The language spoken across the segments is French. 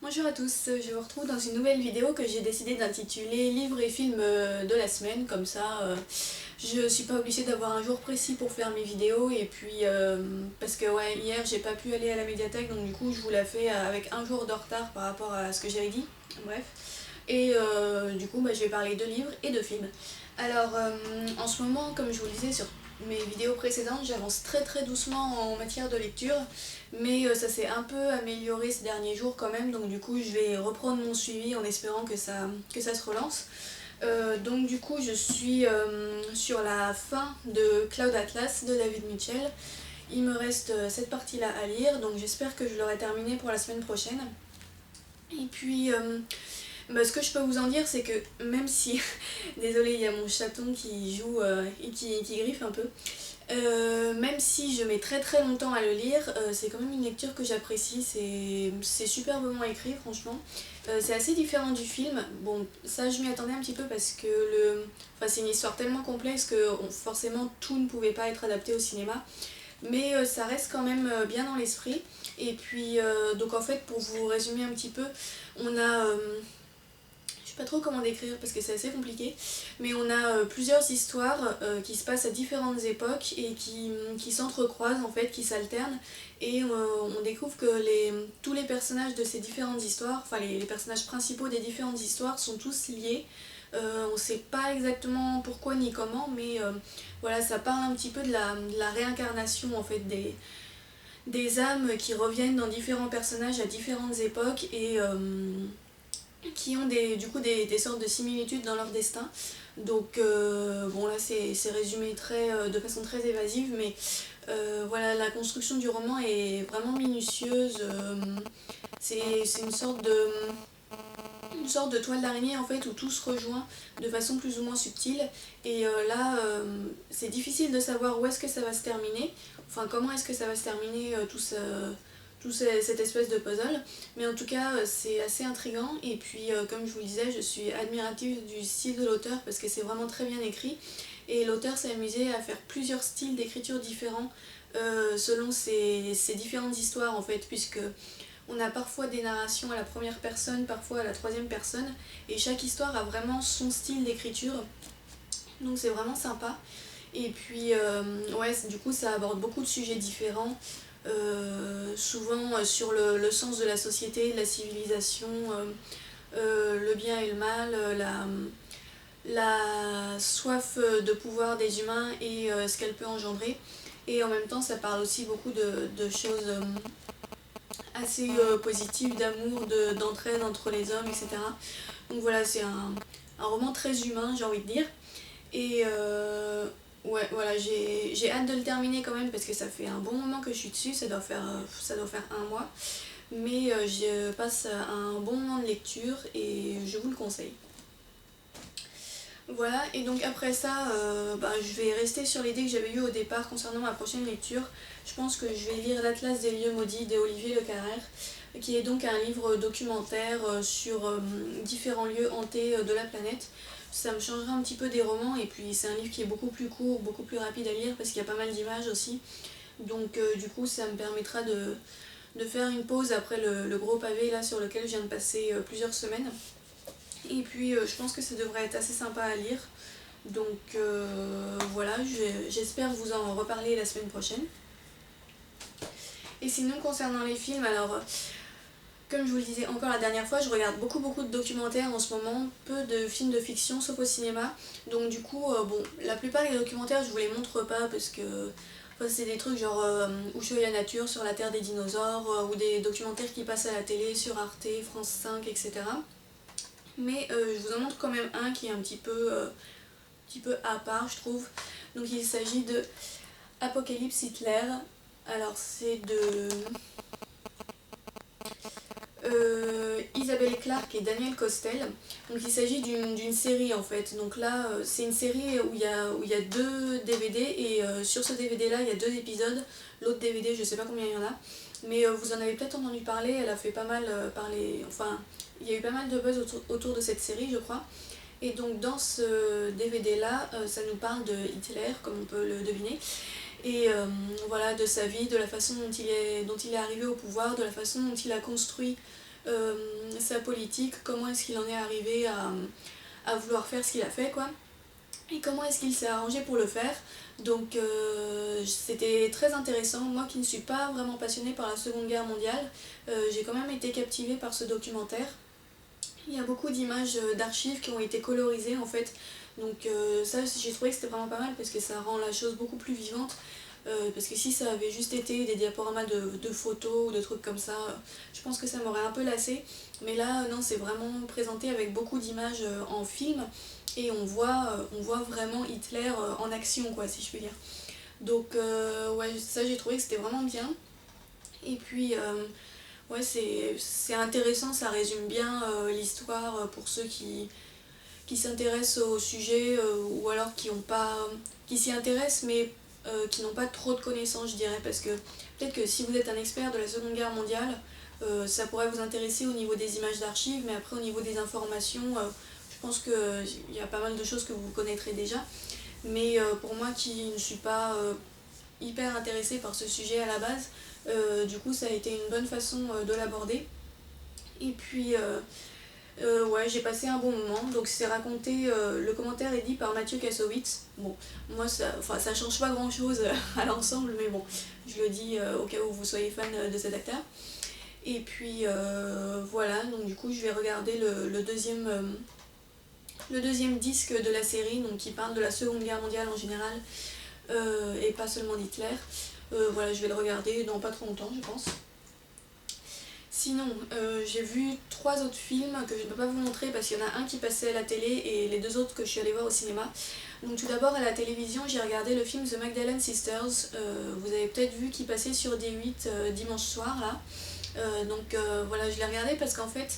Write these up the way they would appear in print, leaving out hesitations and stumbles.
Bonjour à tous, je vous retrouve dans une nouvelle vidéo que j'ai décidé d'intituler livres et films de la semaine, comme ça je suis pas obligée d'avoir un jour précis pour faire mes vidéos et puis parce que ouais, hier j'ai pas pu aller à la médiathèque donc du coup je vous la fais avec un jour de retard par rapport à ce que j'avais dit, bref. Et du coup je vais parler de livres et de films. Alors en ce moment, comme je vous le disais sur mes vidéos précédentes, j'avance très doucement en matière de lecture, mais ça s'est un peu amélioré ces derniers jours quand même, donc du coup je vais reprendre mon suivi en espérant que ça se relance. Donc du coup je suis sur la fin de Cloud Atlas de David Mitchell. Il me reste cette partie-là à lire, donc j'espère que je l'aurai terminée pour la semaine prochaine. Et puis ce que je peux vous en dire, c'est que même si, désolé, il y a mon chaton qui joue et qui griffe un peu, même si je mets très longtemps à le lire, c'est quand même une lecture que j'apprécie, c'est superbement écrit franchement. C'est assez différent du film, bon ça je m'y attendais un petit peu parce que c'est une histoire tellement complexe que forcément tout ne pouvait pas être adapté au cinéma, mais ça reste quand même bien dans l'esprit. Et puis donc en fait pour vous résumer un petit peu, on a je sais pas trop comment décrire parce que c'est assez compliqué, mais on a plusieurs histoires qui se passent à différentes époques et qui s'entrecroisent en fait, qui s'alternent, et on découvre que tous les personnages de ces différentes histoires, enfin les personnages principaux des différentes histoires sont tous liés. On sait pas exactement pourquoi ni comment, mais voilà, ça parle un petit peu de la réincarnation en fait des âmes qui reviennent dans différents personnages à différentes époques et qui ont du coup des sortes de similitudes dans leur destin. Donc bon là c'est résumé de façon très évasive, mais voilà, la construction du roman est vraiment minutieuse. C'est une sorte de toile d'araignée en fait où tout se rejoint de façon plus ou moins subtile, et là c'est difficile de savoir où est-ce que ça va se terminer, enfin comment est-ce que ça va se terminer cette espèce de puzzle, mais en tout cas c'est assez intriguant. Et puis comme je vous le disais, je suis admirative du style de l'auteur parce que c'est vraiment très bien écrit, et l'auteur s'est amusé à faire plusieurs styles d'écriture différents selon ces différentes histoires en fait, puisque on a parfois des narrations à la première personne, parfois à la troisième personne, et chaque histoire a vraiment son style d'écriture, donc c'est vraiment sympa. Et puis ouais, du coup ça aborde beaucoup de sujets différents, souvent sur le sens de la société, de la civilisation, le bien et le mal, la soif de pouvoir des humains et ce qu'elle peut engendrer. Et en même temps ça parle aussi beaucoup de choses assez positives, d'amour, d'entraide entre les hommes, etc. Donc voilà, c'est un roman très humain, j'ai envie de dire. Et ouais, voilà, j'ai hâte de le terminer quand même parce que ça fait un bon moment que je suis dessus, ça doit faire un mois. Mais je passe un bon moment de lecture et je vous le conseille. Voilà, et donc après ça, je vais rester sur l'idée que j'avais eue au départ concernant ma prochaine lecture. Je pense que je vais lire l'Atlas des lieux maudits d'Olivier Le Carrère, qui est donc un livre documentaire sur différents lieux hantés de la planète. Ça me changera un petit peu des romans, et puis c'est un livre qui est beaucoup plus court, beaucoup plus rapide à lire parce qu'il y a pas mal d'images aussi. Donc du coup ça me permettra de faire une pause après le gros pavé là sur lequel je viens de passer plusieurs semaines. Et puis je pense que ça devrait être assez sympa à lire. Donc voilà, j'espère vous en reparler la semaine prochaine. Et sinon concernant les films, alors comme je vous le disais encore la dernière fois, je regarde beaucoup de documentaires en ce moment, peu de films de fiction sauf au cinéma. Donc du coup, bon, la plupart des documentaires je vous les montre pas parce que c'est des trucs genre Ushuaïa Nature sur la terre des dinosaures, ou des documentaires qui passent à la télé sur Arte, France 5, etc. Mais je vous en montre quand même un qui est un petit peu à part, je trouve. Donc il s'agit de Apocalypse Hitler. Alors c'est de Isabelle Clarke et Daniel Costel. Donc il s'agit d'une série en fait. Donc là c'est une série où il y a deux DVD, et sur ce DVD là il y a deux épisodes. L'autre DVD je sais pas combien il y en a, mais vous en avez peut-être entendu parler, elle a fait pas mal parler, enfin il y a eu pas mal de buzz autour de cette série je crois. Et donc dans ce DVD là ça nous parle de Hitler comme on peut le deviner, et voilà, de sa vie, de la façon dont il est arrivé au pouvoir, de la façon dont il a construit sa politique, comment est-ce qu'il en est arrivé à vouloir faire ce qu'il a fait, quoi. Et comment est-ce qu'il s'est arrangé pour le faire. Donc c'était très intéressant. Moi qui ne suis pas vraiment passionnée par la Seconde Guerre mondiale, j'ai quand même été captivée par ce documentaire. Il y a beaucoup d'images d'archives qui ont été colorisées en fait. Donc ça j'ai trouvé que c'était vraiment pas mal parce que ça rend la chose beaucoup plus vivante. Parce que si ça avait juste été des diaporamas de photos ou de trucs comme ça, je pense que ça m'aurait un peu lassé. Mais là, non, c'est vraiment présenté avec beaucoup d'images en film et on voit vraiment Hitler en action, quoi, si je peux dire. Donc, ouais, ça j'ai trouvé que c'était vraiment bien. Et puis, ouais, c'est intéressant, ça résume bien l'histoire pour ceux qui s'intéressent au sujet ou alors qui ont pas qui s'y intéressent mais qui n'ont pas trop de connaissances, je dirais, parce que peut-être que si vous êtes un expert de la Seconde Guerre mondiale, ça pourrait vous intéresser au niveau des images d'archives, mais après au niveau des informations, je pense qu'il y a pas mal de choses que vous connaîtrez déjà. Mais pour moi qui ne suis pas hyper intéressée par ce sujet à la base, du coup ça a été une bonne façon de l'aborder. Et puis ouais, j'ai passé un bon moment. Donc c'est raconté, le commentaire est dit par Mathieu Kassovitz. Bon, moi ça change pas grand chose à l'ensemble, mais bon, je le dis au cas où vous soyez fan de cet acteur. Et puis voilà, donc du coup je vais regarder le deuxième disque de la série, donc qui parle de la Seconde Guerre mondiale en général, et pas seulement d'Hitler. Voilà, je vais le regarder dans pas trop longtemps, je pense. Sinon, j'ai vu 3 autres films que je ne peux pas vous montrer parce qu'il y en a un qui passait à la télé et les 2 autres que je suis allée voir au cinéma. Donc tout d'abord à la télévision, j'ai regardé le film The Magdalene Sisters. Vous avez peut-être vu qu'il passait sur D8 dimanche soir là. Donc voilà, je l'ai regardé parce qu'en fait,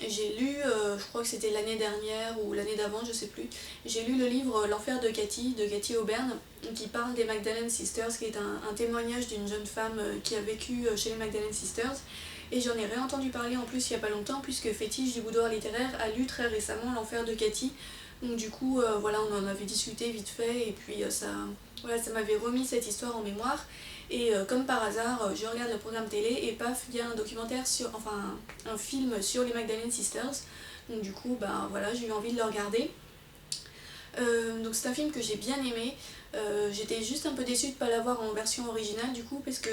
j'ai lu, je crois que c'était l'année dernière ou l'année d'avant, je sais plus, j'ai lu le livre L'Enfer de Cathy O'Byrne, qui parle des Magdalene Sisters, qui est un témoignage d'une jeune femme qui a vécu chez les Magdalene Sisters. Et j'en ai réentendu parler en plus il y a pas longtemps, puisque Fétiche du boudoir littéraire a lu très récemment L'Enfer de Cathy. Donc du coup, voilà, on en avait discuté vite fait, et puis voilà, ça m'avait remis cette histoire en mémoire. Et comme par hasard, je regarde le programme télé et paf, il y a un documentaire enfin un film sur les Magdalene Sisters. Donc du coup, ben voilà, j'ai eu envie de le regarder. Donc c'est un film que j'ai bien aimé. J'étais juste un peu déçue de ne pas l'avoir en version originale du coup, parce que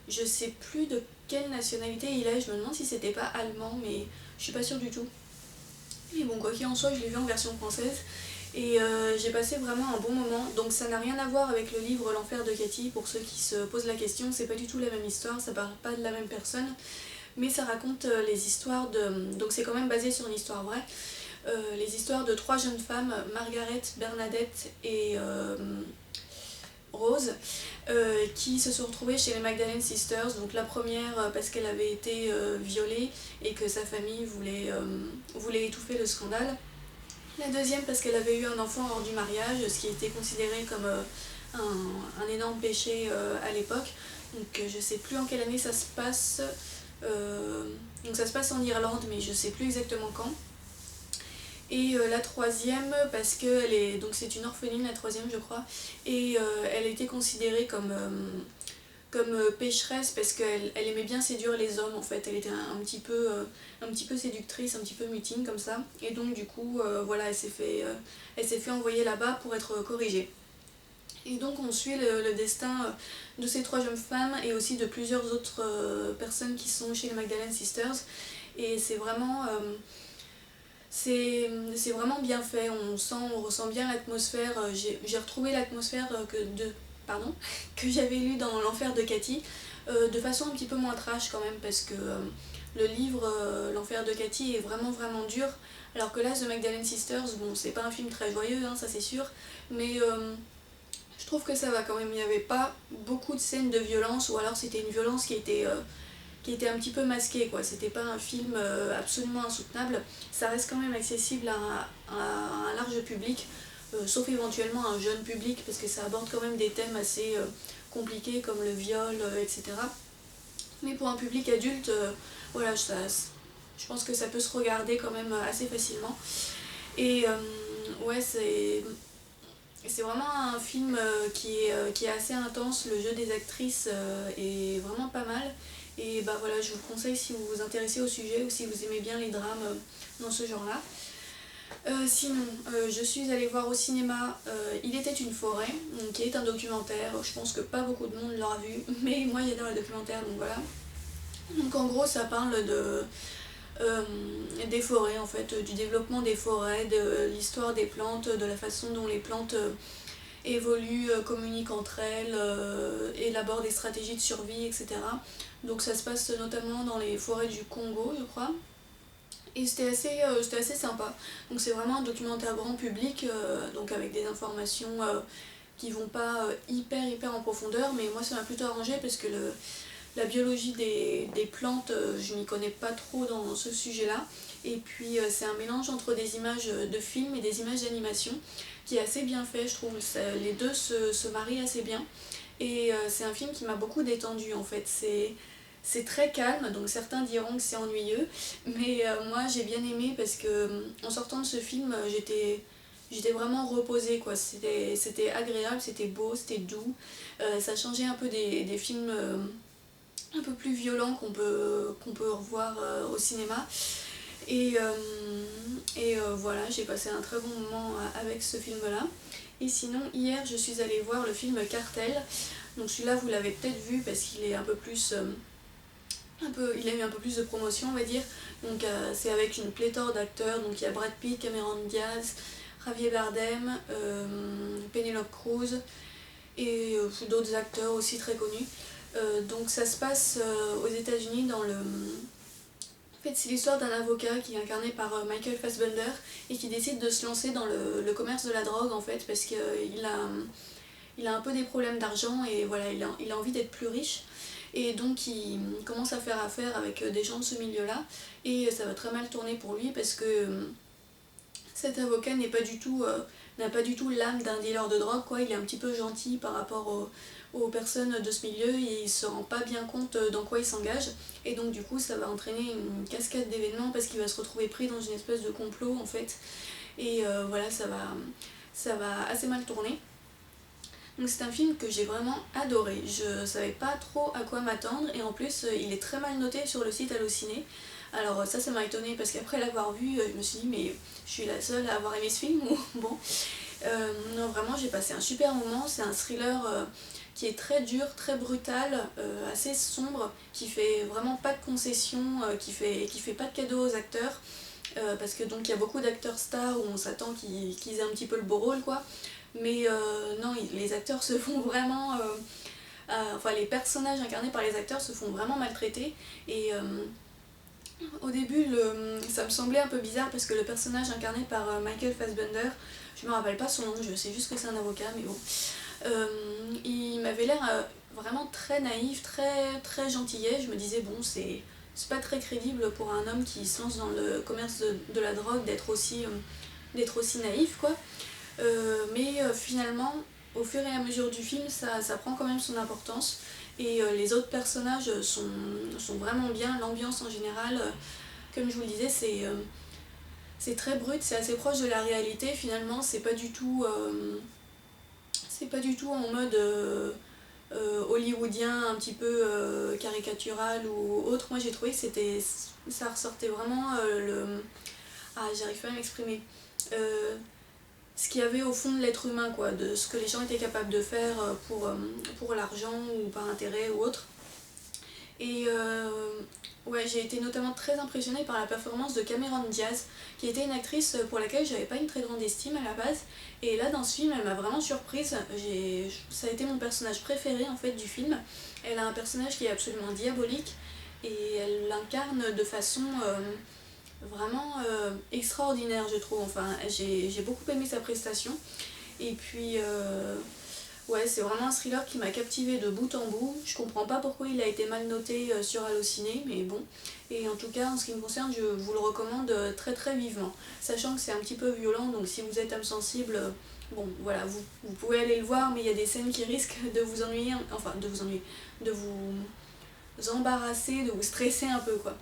je sais plus de quelle nationalité il est. Je me demande si c'était pas allemand, mais je suis pas sûre du tout. Mais bon, quoi qu'il en soit, je l'ai vu en version française. Et j'ai passé vraiment un bon moment. Donc ça n'a rien à voir avec le livre L'Enfer de Cathy, pour ceux qui se posent la question, c'est pas du tout la même histoire, ça parle pas de la même personne, mais ça raconte les histoires de... Donc c'est quand même basé sur une histoire vraie. Les histoires de 3 jeunes femmes, Margaret, Bernadette et Rose, qui se sont retrouvées chez les Magdalene Sisters. Donc la première parce qu'elle avait été violée et que sa famille voulait étouffer le scandale. La deuxième parce qu'elle avait eu un enfant hors du mariage, ce qui était considéré comme un énorme péché à l'époque. Donc je sais plus en quelle année ça se passe. Donc ça se passe en Irlande, mais je sais plus exactement quand. Et la troisième parce que donc c'est une orpheline, la troisième je crois, et elle était considérée comme pécheresse parce qu'elle aimait bien séduire les hommes en fait. Elle était un petit peu séductrice, un petit peu mutine comme ça. Et donc du coup, voilà, elle s'est fait envoyer là-bas pour être corrigée. Et donc on suit le destin de ces 3 jeunes femmes et aussi de plusieurs autres personnes qui sont chez les Magdalene Sisters. Et c'est vraiment... c'est vraiment bien fait, on ressent bien l'atmosphère. J'ai retrouvé l'atmosphère que j'avais lu dans L'Enfer de Cathy, de façon un petit peu moins trash quand même, parce que le livre L'Enfer de Cathy est vraiment vraiment dur, alors que là The Magdalene Sisters, bon c'est pas un film très joyeux, hein, ça c'est sûr, mais je trouve que ça va quand même. Il n'y avait pas beaucoup de scènes de violence, ou alors c'était une violence qui était un petit peu masquée, quoi. C'était pas un film absolument insoutenable. Ça reste quand même accessible à un large public, sauf éventuellement un jeune public, parce que ça aborde quand même des thèmes assez compliqués comme le viol, etc. Mais pour un public adulte, voilà, je pense que ça peut se regarder quand même assez facilement. Et ouais, c'est vraiment un film qui est assez intense. Le jeu des actrices est vraiment pas mal. Et bah voilà, je vous le conseille si vous vous intéressez au sujet ou si vous aimez bien les drames dans ce genre-là. Sinon, je suis allée voir au cinéma Il était une forêt, qui est un documentaire. Je pense que pas beaucoup de monde l'aura vu, mais moi j'adore le documentaire, donc voilà. Donc en gros, ça parle des forêts, en fait, du développement des forêts, de l'histoire des plantes, de la façon dont les plantes évoluent, communiquent entre elles, élaborent des stratégies de survie, etc. Donc ça se passe notamment dans les forêts du Congo, je crois. Et c'était assez sympa. Donc c'est vraiment un documentaire grand public, donc avec des informations qui vont pas hyper en profondeur, mais moi ça m'a plutôt arrangé parce que la biologie des plantes, je m'y connais pas trop dans ce sujet-là. Et puis c'est un mélange entre des images de films et des images d'animation qui est assez bien fait, je trouve. Les deux se marient assez bien. Et c'est un film qui m'a beaucoup détendue en fait. C'est très calme, donc certains diront que c'est ennuyeux, mais moi j'ai bien aimé parce que en sortant de ce film, j'étais vraiment reposée quoi. C'était agréable, c'était beau, c'était doux. Ça changeait un peu des films un peu plus violents qu'on peut revoir au cinéma. Et voilà, j'ai passé un très bon moment avec ce film-là. Et sinon, hier, je suis allée voir le film Cartel. Donc celui-là, vous l'avez peut-être vu parce qu'il est un peu plus... il a eu un peu plus de promotion, on va dire. Donc c'est avec une pléthore d'acteurs. Donc il y a Brad Pitt, Cameron Diaz, Javier Bardem, Penelope Cruz et d'autres acteurs aussi très connus. Donc ça se passe aux États-Unis dans le... En fait, c'est l'histoire d'un avocat qui est incarné par Michael Fassbender et qui décide de se lancer dans le commerce de la drogue en fait parce qu'il il a un peu des problèmes d'argent et voilà, il a envie d'être plus riche. Et donc il commence à faire affaire avec des gens de ce milieu-là et ça va très mal tourner pour lui parce que cet avocat n'a pas du tout l'âme d'un dealer de drogue, quoi. Il est un petit peu gentil par rapport aux personnes de ce milieu et il se rend pas bien compte dans quoi il s'engage. Et donc du coup ça va entraîner une cascade d'événements parce qu'il va se retrouver pris dans une espèce de complot en fait. Et voilà, ça va assez mal tourner. Donc c'est un film que j'ai vraiment adoré, je savais pas trop à quoi m'attendre et en plus il est très mal noté sur le site Allociné. Alors ça m'a étonnée parce qu'après l'avoir vu je me suis dit mais je suis la seule à avoir aimé ce film ou bon. Non vraiment j'ai passé un super moment, c'est un thriller qui est très dur, très brutal, assez sombre, qui fait vraiment pas de concessions, qui fait pas de cadeaux aux acteurs. Parce que donc il y a beaucoup d'acteurs stars où on s'attend qu'ils aient un petit peu le beau rôle quoi. Mais non, les acteurs se font vraiment... enfin, les personnages incarnés par les acteurs se font vraiment maltraiter. Et au début, ça me semblait un peu bizarre parce que le personnage incarné par Michael Fassbender, je me rappelle pas son nom, je sais juste que c'est un avocat, mais bon. Il m'avait l'air vraiment très naïf, très gentillet. Je me disais, bon, c'est pas très crédible pour un homme qui se lance dans le commerce de la drogue d'être aussi naïf, quoi. Mais finalement, au fur et à mesure du film, ça prend quand même son importance. Et les autres personnages sont vraiment bien. L'ambiance en général, comme je vous le disais, c'est très brut, c'est assez proche de la réalité. Finalement, c'est pas du tout en mode hollywoodien, un petit peu caricatural ou autre. Moi, j'ai trouvé que ça ressortait vraiment Ah, j'arrive pas à m'exprimer. Ce qu'il y avait au fond de l'être humain, quoi, de ce que les gens étaient capables de faire pour l'argent ou par intérêt ou autre. Et ouais, j'ai été notamment très impressionnée par la performance de Cameron Diaz, qui était une actrice pour laquelle j'avais pas une très grande estime à la base. Et là, dans ce film, elle m'a vraiment surprise. Ça a été mon personnage préféré en fait du film. Elle a un personnage qui est absolument diabolique et elle l'incarne de façon vraiment extraordinaire, je trouve. Enfin, j'ai beaucoup aimé sa prestation. Et puis, ouais, c'est vraiment un thriller qui m'a captivée de bout en bout. Je comprends pas pourquoi il a été mal noté sur Allociné, mais bon. Et en tout cas, en ce qui me concerne, je vous le recommande très vivement. Sachant que c'est un petit peu violent, donc si vous êtes âme sensible, bon, voilà, vous pouvez aller le voir, mais il y a des scènes qui risquent de vous ennuyer, enfin, de vous embarrasser, de vous stresser un peu, quoi.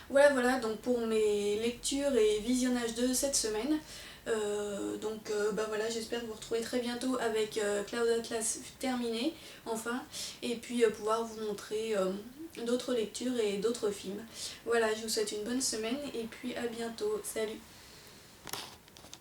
Voilà donc pour mes lectures et visionnages de cette semaine. Bah voilà, j'espère vous retrouver très bientôt avec Cloud Atlas terminé, enfin, et puis pouvoir vous montrer d'autres lectures et d'autres films. Voilà, je vous souhaite une bonne semaine et puis à bientôt. Salut!